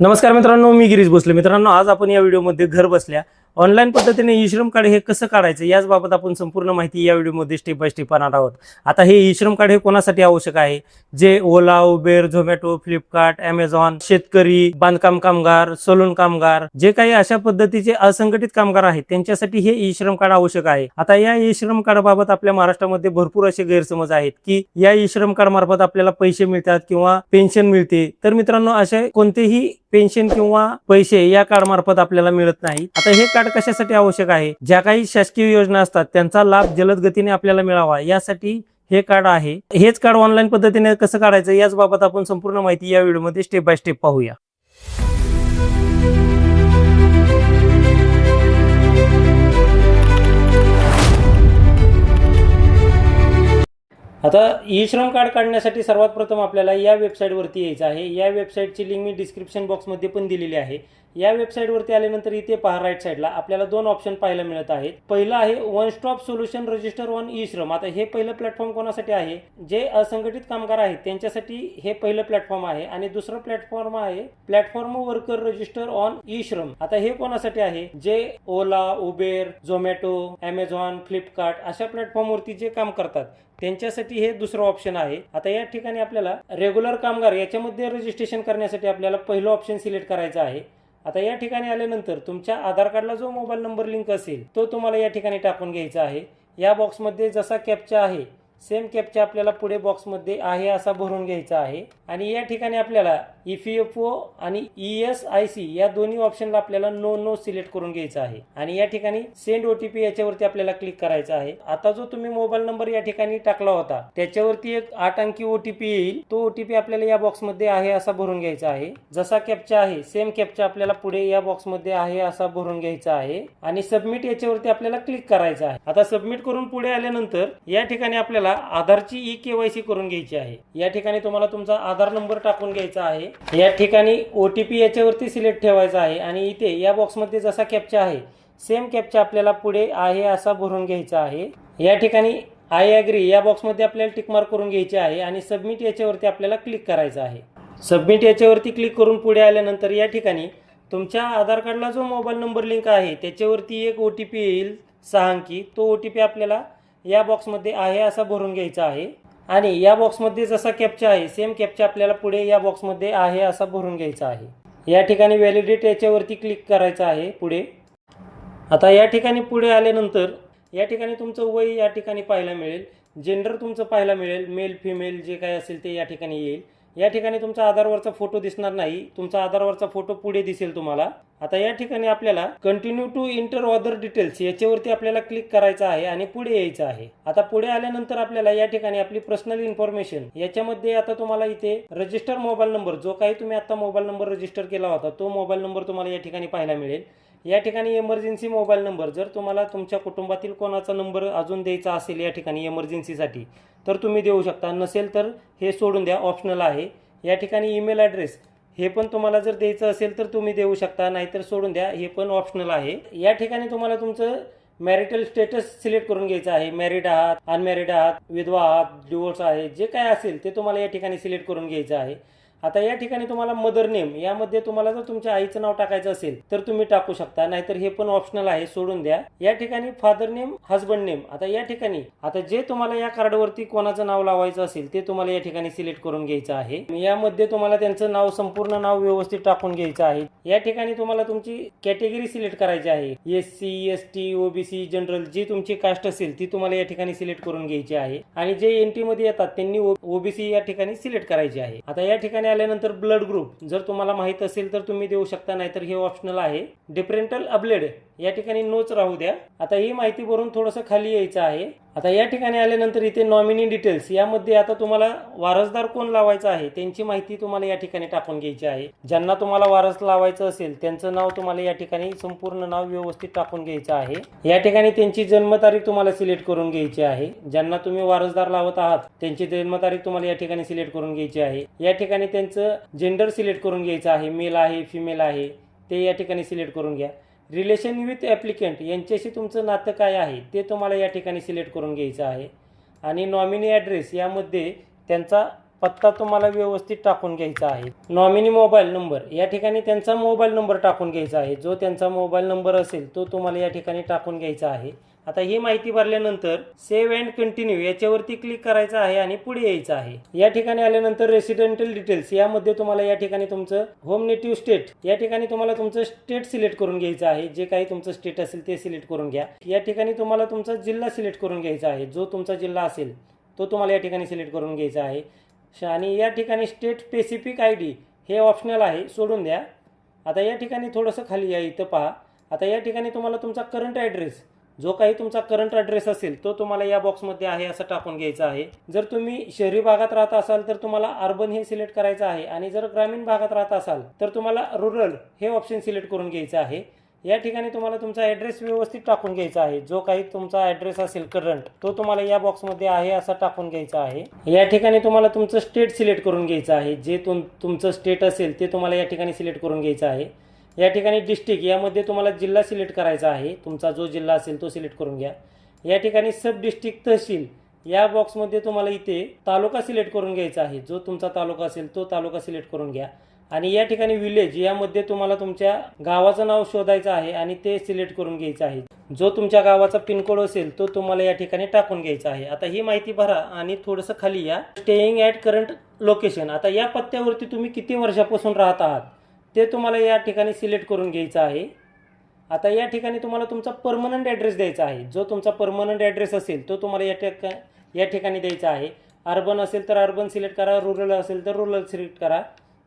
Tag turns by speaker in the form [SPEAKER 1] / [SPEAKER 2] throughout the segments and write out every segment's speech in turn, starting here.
[SPEAKER 1] नमस्कार मित्रांनो, मी गिरीश भोसले. मित्रांनो, आज आपण या व्हिडिओमध्ये घर बसल्या ऑनलाईन पद्धतीने ई श्रम कार्ड हे कसं काढायचं याच बाबत आपण संपूर्ण माहिती या व्हिडिओमध्ये स्टेप बाय स्टेप पाहणार आहोत. आता हे ई श्रम कार्ड हे कोणासाठी आवश्यक आहे? जे ओला, उबेर, झोमॅटो, फ्लिपकार्ट, अमेझॉन, शेतकरी, बांधकाम कामगार, सलून कामगार, जे काही अशा पद्धतीचे असंघटित कामगार आहेत त्यांच्यासाठी हे ई श्रम कार्ड आवश्यक आहे. आता या ई श्रम कार्ड बाबत आपल्या महाराष्ट्रामध्ये भरपूर असे गैरसमज आहेत की या ई श्रम कार्ड मार्फत आपल्याला पैसे मिळतात किंवा पेन्शन मिळते. तर मित्रांनो, असे कोणतेही पेन्शन किंवा पैसे या कार्ड मार्फत आपल्याला मिळत नाही. आता हे कार्ड कशासाठी आवश्यक आहे? ज्या काही शासकीय योजना असतात त्यांचा लाभ जलद गतीने आपल्याला मिळावा यासाठी हे कार्ड आहे. हेच कार्ड ऑनलाईन पद्धतीने कसं काढायचं याच बाबत आपण संपूर्ण माहिती या व्हिडिओमध्ये स्टेप बाय स्टेप पाहूया. आता ई श्रम कार्ड काढण्यासाठी सर्वात प्रथम आपल्याला या वेबसाईटवरती यायचं आहे. या वेबसाईटची लिंक मी डिस्क्रिप्शन बॉक्समध्ये पण दिलेली आहे. या वेबसाईटवरती आल्यानंतर इथे पहा, राईट साईडला आपल्याला दोन ऑप्शन पाहायला मिळत आहेत. पहिलं आहे one stop solution register on E श्रम. आता हे पहिलं प्लॅटफॉर्म कोणासाठी आहे? जे असंघटित कामगार आहेत त्यांच्यासाठी हे पहिलं प्लॅटफॉर्म आहे. आणि दुसरं प्लॅटफॉर्म आहे platform worker register on E श्रम. आता हे कोणासाठी आहे? जे ओला, उबेर, झोमॅटो, अमेझॉन, फ्लिपकार्ट अशा प्लॅटफॉर्मवरती जे काम करतात त्यांच्यासाठी हे दुसरं ऑप्शन आहे. आता या ठिकाणी आपल्याला रेग्युलर कामगार याच्यामध्ये रजिस्ट्रेशन करण्यासाठी आपल्याला पहिलं ऑप्शन सिलेक्ट करायचं आहे. आता या ठिकाणी आल्यानंतर तुमच्या आधार कार्डला जो मोबाईल नंबर लिंक असेल तो तुम्हाला या ठिकाणी टाकून घ्यायचा आहे. या बॉक्समध्ये जसा कॅप्चा आहे सेम कॅप्चा आपल्याला पुढे बॉक्समध्ये आहे असा भरून घ्यायचा आहे. आणि या ठिकाणी आपल्याला EPFO आणि ESIC या दोन्ही ऑप्शनला आपल्याला नो सिलेक्ट करून घ्यायचा आहे. आणि या ठिकाणी सेंड OTP याच्यावरती आपल्याला क्लिक करायचा आहे. आता जो तुम्ही मोबाईल नंबर या ठिकाणी टाकला होता त्याच्यावरती एक 8 अंकी OTP येईल. तो OTP आपल्याला या बॉक्समध्ये आहे असा भरून घ्यायचा आहे. जसा कॅप्चा आहे सेम कॅप्चा आपल्याला पुढे या बॉक्समध्ये आहे असा भरून घ्यायचा आहे. आणि सबमिट याच्यावरती आपल्याला क्लिक करायचं आहे. आता सबमिट करून पुढे आल्यानंतर या ठिकाणी आपल्याला आधारची EKYC करून घ्यायची आहे. या ठिकाणी तुम्हाला तुमचा आधार नंबर टाकून घ्यायचा आहे. या ठिकाणी OTP याच्यावरती सिलेक्ट ठेवायचा आहे. आणि इथे या बॉक्समध्ये जसा कॅप्चा आहे सेम कॅप्चा आपल्याला पुढे आहे असा भरून घ्यायचा आहे. या ठिकाणी आय ॲग्री या बॉक्समध्ये आपल्याला टिक मार्क करून घ्यायचे आहे. आणि सबमिट याच्यावरती आपल्याला क्लिक करायचं आहे. सबमिट याच्यावरती क्लिक करून पुढे आल्यानंतर या ठिकाणी तुमच्या आधार कार्डला जो मोबाईल नंबर लिंक आहे त्याच्यावरती एक OTP येईल 6 अंकी. तो OTP आपल्याला या बॉक्समध्ये आहे असा भरून घ्यायचा आहे. आणि या बॉक्समध्ये जसा कॅप्चा आहे सेम कॅप्चा आपल्याला पुढे या बॉक्समध्ये आहे असा भरून घ्यायचा आहे. या ठिकाणी व्हॅलिडेट याच्यावरती क्लिक करायचं आहे पुढे. आता या ठिकाणी पुढे आल्यानंतर या ठिकाणी तुमचं वय या ठिकाणी पाहायला मिळेल. जेंडर तुमचं पाहायला मिळेल. मेल फिमेल जे काही असेल ते या ठिकाणी येईल. या ठिकाणी तुमचा आधारवरचा फोटो दिसणार नाही. तुमचा आधारवरचा फोटो पुढे दिसेल तुम्हाला. आता या ठिकाणी आपल्याला continue to enter other details याच्यावरती आपल्याला क्लिक करायचं आहे आणि पुढे यायचं आहे. आता पुढे आल्यानंतर आपल्याला या ठिकाणी आपली पर्सनल इन्फॉर्मेशन याच्यामध्ये आता तुम्हाला इथे रजिस्टर मोबाईल नंबर जो काही तुम्ही आता मोबाईल नंबर रजिस्टर केला होता तो मोबाईल नंबर तुम्हाला या ठिकाणी पाहायला मिळेल. या ठिकाणी इमर्जन्सी मोबाईल नंबर जर तुम्हाला तुमच्या कुटुंबातील कोणाचा नंबर अजून द्यायचा असेल या ठिकाणी इमर्जन्सीसाठी तर तुम्ही देऊ शकता. नसेल तर हे सोडून द्या, ऑप्शनल आहे. या ठिकाणी ईमेल ॲड्रेस हे पण तुम्हाला जर द्यायचं असेल तर तुम्ही देऊ शकता, नाहीतर सोडून द्या, हे पण ऑप्शनल आहे. या ठिकाणी तुम्हाला तुमचं मॅरिटल स्टेटस सिलेक्ट करून घ्यायचं आहे. मॅरिड आहात, अनमॅरिड आहात, विधवा आहात, डिवोर्स आहे, जे काय असेल ते तुम्हाला या ठिकाणी सिलेक्ट करून घ्यायचं आहे. आता या ठिकाणी तुम्हाला मदर नेम यामध्ये तुम्हाला जर तुमच्या आईचं नाव टाकायचं असेल तर तुम्ही टाकू शकता, नाहीतर हे पण ऑप्शनल आहे, सोडून द्या. या ठिकाणी फादर नेम, हजबंड नेम. आता या ठिकाणी आता जे तुम्हाला या कार्डवरती कोणाचं नाव लावायचं असेल ते तुम्हाला या ठिकाणी सिलेक्ट करून घ्यायचं आहे. यामध्ये तुम्हाला त्यांचं नाव, संपूर्ण नाव व्यवस्थित टाकून घ्यायचं आहे. या ठिकाणी तुम्हाला तुमची कॅटेगरी सिलेक्ट करायची आहे. SC, ST, OBC, जनरल जी तुमची कास्ट असेल ती तुम्हाला या ठिकाणी सिलेक्ट करून घ्यायची आहे. आणि जे NT मध्ये येतात त्यांनी OBC या ठिकाणी सिलेक्ट करायची आहे. आता या ठिकाणी आल्यानंतर ब्लड ग्रुप जर तुम्हाला माहित असेल तर तुम्ही देऊ शकता, नाहीतर हे ऑप्शनल आहे. डिफरेंटल अब्लेड या ठिकाणी नोच राहू द्या. आता ही माहिती भरून थोडंसं खाली यायचं आहे. आता या ठिकाणी आल्यानंतर इथे नॉमिनी डिटेल्स यामध्ये आता तुम्हाला वारसदार कोण लावायचं आहे त्यांची माहिती तुम्हाला या ठिकाणी टाकून घ्यायची आहे. ज्यांना तुम्हाला वारस लावायचं असेल त्यांचं नाव तुम्हाला या ठिकाणी संपूर्ण नाव व्यवस्थित टाकून घ्यायचं आहे. या ठिकाणी त्यांची जन्मतारीख तुम्हाला सिलेक्ट करून घ्यायची आहे. ज्यांना तुम्ही वारसदार लावत आहात त्यांची जन्मतारीख तुम्हाला या ठिकाणी सिलेक्ट करून घ्यायची आहे. या ठिकाणी त्यांचं जेंडर सिलेक्ट करून घ्यायचं आहे. मेल आहे, फिमेल आहे ते या ठिकाणी सिलेक्ट करून घ्या. रिलेशन विथ ॲप्लिकंट यांच्याशी तुमचं नातं काय आहे ते तुम्हाला या ठिकाणी सिलेक्ट करून घ्यायचं आहे. आणि नॉमिनी ॲड्रेस यामध्ये त्यांचा पत्ता तुम्हाला व्यवस्थित टाकून घ्यायचा आहे. नॉमिनी मोबाईल नंबर या ठिकाणी त्यांचा मोबाईल नंबर टाकून घ्यायचा आहे. जो त्यांचा मोबाईल नंबर असेल तो तुम्हाला या ठिकाणी टाकून घ्यायचा आहे. आता ही माहिती भरल्यानंतर सेव्ह अँड कंटिन्यू याच्यावरती क्लिक करायचं आहे आणि पुढे यायचं आहे. या ठिकाणी आल्यानंतर रेसिडेंटल डिटेल्स यामध्ये तुम्हाला या ठिकाणी तुमचं होम नेटिव्ह स्टेट या ठिकाणी तुम्हाला तुमचं स्टेट सिलेक्ट करून घ्यायचं आहे. जे काही तुमचं स्टेट असेल ते सिलेक्ट करून घ्या. या ठिकाणी तुम्हाला तुमचा जिल्हा सिलेक्ट करून घ्यायचा आहे. जो तुमचा जिल्हा असेल तो तुम्हाला या ठिकाणी सिलेक्ट करून घ्यायचा आहे. आणि या ठिकाणी स्टेट स्पेसिफिक ID हे ऑप्शनल आहे, सोडून द्या. आता या ठिकाणी थोडंसं खाली या, इथं पहा. आता या ठिकाणी तुम्हाला तुमचा करंट ॲड्रेस जो काही तुमचा करंट ॲड्रेस असेल तो तुम्हाला या बॉक्समध्ये आहे असं टाकून घ्यायचा आहे. जर तुम्ही शहरी भागात राहत असाल तर तुम्हाला अर्बन हे सिलेक्ट करायचं आहे आणि जर ग्रामीण भागात राहत असाल तर तुम्हाला रुरल हे ऑप्शन सिलेक्ट करून घ्यायचं आहे. या ठिकाणी तुम्हाला तुमचा ॲड्रेस व्यवस्थित टाकून घ्यायचा आहे. जो काही तुमचा ॲड्रेस असेल करंट तो तुम्हाला या बॉक्समध्ये आहे असं टाकून घ्यायचा आहे. या ठिकाणी तुम्हाला तुमचं स्टेट सिलेक्ट करून घ्यायचं आहे. जे तुमचं स्टेट असेल ते तुम्हाला या ठिकाणी सिलेक्ट करून घ्यायचं आहे. या ठिकाणी डिस्ट्रिक्ट यामध्ये तुम्हाला जिल्हा सिलेक्ट करायचा आहे. तुमचा जो जिल्हा असेल तो सिलेक्ट करून घ्या. या ठिकाणी सब डिस्ट्रिक्ट तहसील या बॉक्समध्ये तुम्हाला इथे तालुका सिलेक्ट करून घ्यायचा आहे. जो तुमचा तालुका असेल तो तालुका सिलेक्ट करून घ्या. आणि या ठिकाणी विलेज यामध्ये तुम्हाला तुमच्या गावाचं नाव शोधायचं आहे आणि ते सिलेक्ट करून घ्यायचं आहे. जो तुमच्या गावाचा पिनकोड असेल तो तुम्हाला या ठिकाणी टाकून घ्यायचा आहे. आता ही माहिती भरा आणि थोडंसं खाली या. स्टेईंग ॲट करंट लोकेशन, आता या पत्त्यावरती तुम्ही किती वर्षापासून राहत आहात ते तुम्हाला या ठिकाणी सिलेक्ट करून घ्यायचं आहे. आता या ठिकाणी तुम्हाला तुमचा परमनंट ॲड्रेस द्यायचा आहे. जो तुमचा परमनंट ॲड्रेस असेल तो तुम्हाला या ठिकाणी द्यायचा आहे. अर्बन असेल तर अर्बन सिलेक्ट करा, रुरल असेल तर रुरल सिलेक्ट करा.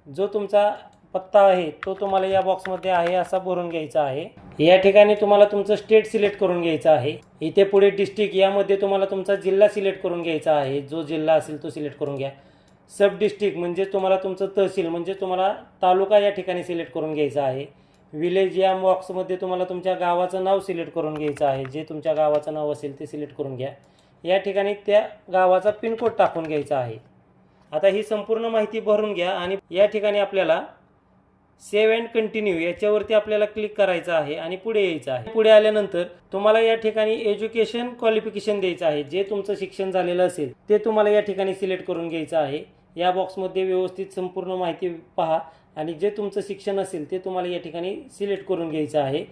[SPEAKER 1] जो तुमचा पत्ता आहे तो तुम्हाला या बॉक्समध्ये आहे असा भरून घ्यायचा आहे. या ठिकाणी तुम्हाला तुमचं स्टेट सिलेक्ट करून घ्यायचं आहे. इथे पुढे डिस्ट्रिक्ट यामध्ये तुम्हाला तुमचा जिल्हा सिलेक्ट करून घ्यायचा आहे. जो जिल्हा असेल तो सिलेक्ट करून घ्या. सब डिस्ट्रिक्ट म्हणजे तुम्हाला तुमचं तहसील म्हणजे तुम्हाला तालुका या ठिकाणी सिलेक्ट करून घ्यायचा आहे. विलेज या बॉक्समध्ये तुम्हाला तुमच्या गावाचं नाव सिलेक्ट करून घ्यायचं आहे. जे तुमच्या गावाचं नाव असेल ते सिलेक्ट करून घ्या. या ठिकाणी त्या गावाचा पिनकोड टाकून घ्यायचा आहे. आता ही संपूर्ण माहिती भरून घ्या आणि या ठिकाणी आपल्याला सेव्ह अँड कंटिन्यू याच्यावरती आपल्याला क्लिक करायचं आहे आणि पुढे यायचं आहे. पुढे आल्यानंतर तुम्हाला या ठिकाणी एज्युकेशन क्वालिफिकेशन द्यायचं आहे. जे तुमचं शिक्षण झालेलं असेल ते तुम्हाला या ठिकाणी सिलेक्ट करून घ्यायचं आहे. या बॉक्समध्ये व्यवस्थित संपूर्ण माहिती पहा आणि जे तुमचं शिक्षण असेल ते तुम्हाला या ठिकाणी सिलेक्ट करून घ्यायचं आहे.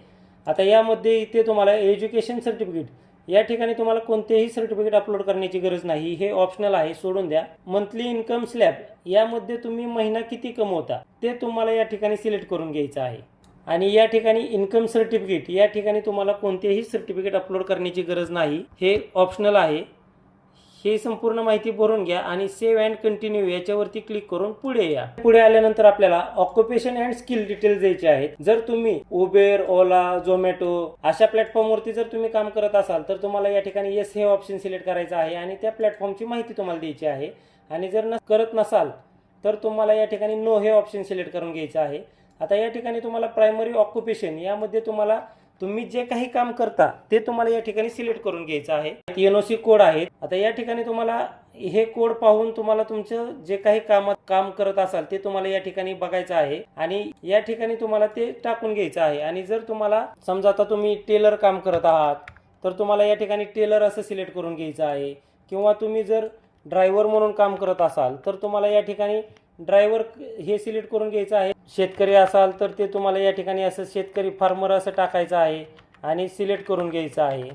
[SPEAKER 1] आता यामध्ये इथे तुम्हाला एज्युकेशन सर्टिफिकेट या ठिकाणी तुम्हाला कोणतेही सर्टिफिकेट अपलोड करण्याची गरज नाही. हे ऑप्शनल आहे, सोडून द्या. मंथली इन्कम स्लॅब यामध्ये तुम्ही महिना किती कमवता ते तुम्हाला या ठिकाणी सिलेक्ट करून घ्यायचं आहे. आणि या ठिकाणी इन्कम सर्टिफिकेट या ठिकाणी तुम्हाला कोणतेही सर्टिफिकेट अपलोड करण्याची गरज नाही. हे ऑप्शनल आहे. ही संपूर्ण माहिती भरून घ्या आणि सेव्ह अँड कंटिन्यू याच्यावरती क्लिक करून पुढे या. पुढे आल्यानंतर आपल्याला ऑक्युपेशन अँड स्किल डिटेल्स द्यायचे आहेत. जर तुम्ही उबेर, ओला, झोमॅटो अशा प्लॅटफॉर्मवरती जर तुम्ही काम करत असाल तर तुम्हाला या ठिकाणी येस हे ऑप्शन सिलेक्ट करायचं आहे आणि त्या प्लॅटफॉर्मची माहिती तुम्हाला द्यायची आहे. आणि जर करत नसाल तर तुम्हाला या ठिकाणी नो हे ऑप्शन सिलेक्ट करून घ्यायचं आहे. आता या ठिकाणी तुम्हाला प्रायमरी ऑक्युपेशन यामध्ये तुम्हाला तुम्ही जे काही काम करता ते तुम्हाला या ठिकाणी सिलेक्ट करून घ्यायचं आहे. NOC कोड आहेत. आता या ठिकाणी तुम्हाला हे कोड पाहून तुम्हाला तुमचं जे काही काम करत असाल ते तुम्हाला या ठिकाणी बघायचं आहे आणि या ठिकाणी तुम्हाला ते टाकून घ्यायचं आहे. आणि जर तुम्हाला समजा आता तुम्ही टेलर काम करत आहात तर तुम्हाला या ठिकाणी टेलर असं सिलेक्ट करून घ्यायचं आहे. किंवा तुम्ही जर ड्रायव्हर म्हणून काम करत असाल तर तुम्हाला या ठिकाणी ड्रायव्हर हे सिलेक्ट करून घ्यायचं आहे. शेतकरी असाल तर ते तुम्हाला या ठिकाणी असं शेतकरी फार्मर असं टाकायचं आहे आणि सिलेक्ट करून घ्यायचं आहे.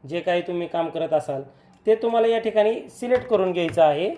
[SPEAKER 1] जे काही तुम्ही काम करत असाल ते तुम्हाला या ठिकाणी सिलेक्ट करून घ्यायचं आहे.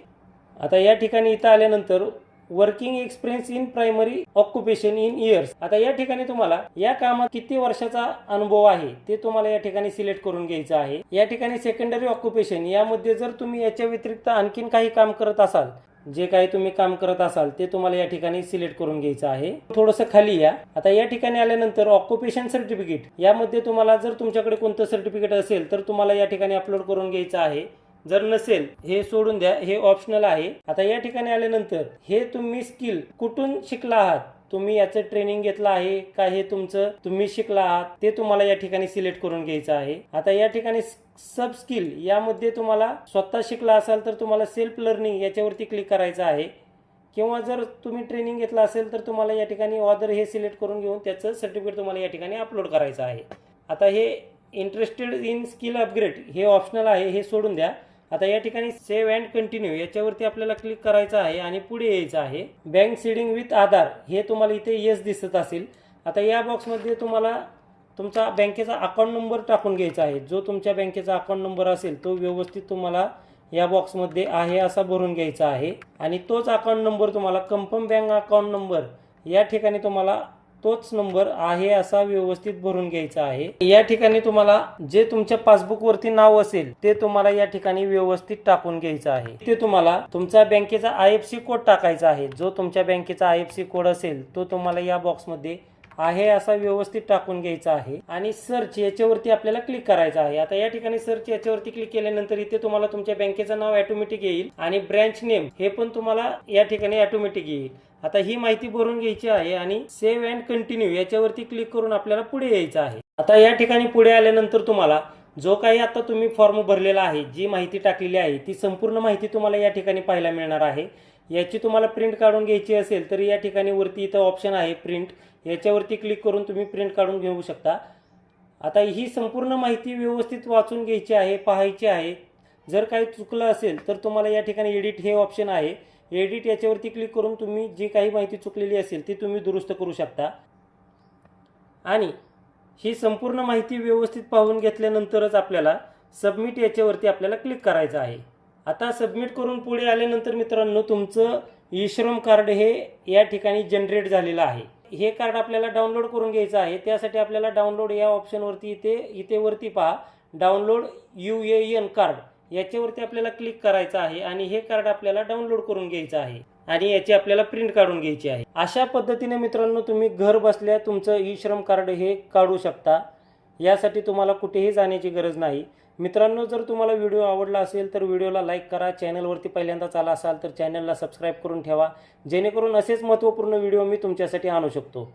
[SPEAKER 1] आता या ठिकाणी इथं आल्यानंतर working experience in primary occupation in years, आता या ठिकाणी तुम्हाला या कामात किती वर्षाचा अनुभव आहे ते तुम्हाला या ठिकाणी सिलेक्ट करून घ्यायचं आहे. या ठिकाणी सेकंडरी ऑक्युपेशन यामध्ये जर तुम्ही याच्या व्यतिरिक्त आणखीन काही काम करत असाल, जे काही तुम्ही काम करत असाल ते तुम्हाला या ठिकाणी सिलेक्ट करून घ्यायचं आहे. थोडंसं खाली या. आता या ठिकाणी आल्यानंतर ऑक्युपेशन सर्टिफिकेट यामध्ये तुम्हाला जर तुमच्याकडे कोणतं सर्टिफिकेट असेल तर तुम्हाला या ठिकाणी अपलोड करून घ्यायचं आहे. जर नसेल हे सोडून द्या, हे ऑप्शनल आहे. आता या ठिकाणी आल्यानंतर हे तुम्ही स्किल कुठून शिकला आहात, तुम्ही याचं ट्रेनिंग घेतलं आहे का, हे तुमचं तुम्ही शिकला आहात ते तुम्हाला या ठिकाणी सिलेक्ट करून घ्यायचं आहे. आता या ठिकाणी सब स्किल यामध्ये तुम्हाला स्वतः शिकला असाल तर तुम्हाला सेल्फ लर्निंग याच्यावरती क्लिक करायचं आहे. किंवा जर तुम्ही ट्रेनिंग घेतलं असेल तर तुम्हाला या ठिकाणी ऑदर हे सिलेक्ट करून घेऊन त्याचं सर्टिफिकेट तुम्हाला या ठिकाणी अपलोड करायचं आहे. आता हे इंटरेस्टेड इन स्किल अपग्रेड हे ऑप्शनल आहे, हे सोडून द्या. आता या ठिकाणी सेव्ह अँड कंटिन्यू याच्यावरती आपल्याला क्लिक करायचं आहे आणि पुढे यायचं आहे. बँक सीडिंग विथ आधार हे तुम्हाला इथे येस दिसत असेल. आता या बॉक्समध्ये तुम्हाला तुमचा बँकेचा अकाउंट नंबर टाकून घ्यायचा आहे. जो तुमच्या बँकेचा अकाउंट नंबर असेल तो व्यवस्थित तुम्हाला या बॉक्समध्ये आहे असा भरून घ्यायचा आहे आणि तोच अकाउंट नंबर तुम्हाला कन्फर्म बँक अकाउंट नंबर या ठिकाणी तुम्हाला तोच नंबर आहे असा व्यवस्थित भरून घ्यायचा आहे. या ठिकाणी तुम्हाला जे तुमच्या पासबुकवरती नाव असेल ते तुम्हाला या ठिकाणी व्यवस्थित टाकून घ्यायचं आहे. ते तुम्हाला तुमचा बँकेचा IFSC कोड टाकायचा आहे. जो तुमच्या बँकेचा IFSC कोड असेल तो तुम्हाला या बॉक्समध्ये आहे असा व्यवस्थित टाकून घ्यायचा आहे आणि सर्च याच्यावरती आपल्याला क्लिक करायचं आहे. आता या ठिकाणी सर्च याच्यावरती क्लिक केल्यानंतर इथे तुम्हाला तुमच्या बँकेचं नाव ऑटोमॅटिक येईल आणि ब्रँच नेम हे पण तुम्हाला या ठिकाणी ऑटोमॅटिक येईल. आता ही माहिती भरून घ्यायची आहे आणि सेव्ह अँड कंटिन्यू याच्यावरती क्लिक करून आपल्याला पुढे यायचं आहे. आता या ठिकाणी पुढे आल्यानंतर तुम्हाला जो काही आता तुम्ही फॉर्म भरलेला आहे, जी माहिती टाकलेली आहे ती संपूर्ण माहिती तुम्हाला या ठिकाणी पाहायला मिळणार आहे. याची तुम्हाला प्रिंट काढून घ्यायची असेल तर या ठिकाणी वरती इथं ऑप्शन आहे प्रिंट, याच्यावरती क्लिक करून तुम्ही प्रिंट काढून घेऊ शकता. आता ही संपूर्ण माहिती व्यवस्थित वाचून घ्यायची आहे, पाहायची आहे. जर काही चुकलं असेल तर तुम्हाला या ठिकाणी एडिट हे ऑप्शन आहे. एडिट याच्यावरती क्लिक करून तुम्ही जी काही माहिती चुकलेली असेल ती तुम्ही दुरुस्त करू शकता आणि ही संपूर्ण माहिती व्यवस्थित पाहून घेतल्यानंतरच आपल्याला सबमिट याच्यावरती आपल्याला क्लिक करायचं आहे. आता सबमिट करून पुढे आल्यानंतर मित्रांनो तुमचं ई-श्रम कार्ड हे या ठिकाणी जनरेट झालेलं आहे. हे कार्ड आपल्याला डाउनलोड करून घ्यायचं आहे. त्यासाठी आपल्याला डाउनलोड या ऑप्शनवरती इथे वरती पहा डाउनलोड UAN कार्ड याच्यावरती आपल्याला क्लिक करायचं आहे आणि हे कार्ड आपल्याला डाउनलोड करून घ्यायचं आहे आणि याची आपल्याला प्रिंट काढून घ्यायची आहे. अशा पद्धतीने मित्रांनो तुम्ही घर बसल्या तुमचं ई-श्रम कार्ड हे काढू शकता. यासाठी तुम्हाला कुठेही जाण्याची गरज नाही. मित्रांनो जर तुम्हाला व्हिडिओ आवडला असेल तर व्हिडिओला लाईक करा. चॅनलवरती पहिल्यांदाच आला असाल तर चॅनलला सबस्क्राईब करून ठेवा, जेणेकरून असेच महत्त्वपूर्ण व्हिडिओ मी तुमच्यासाठी आणू शकतो.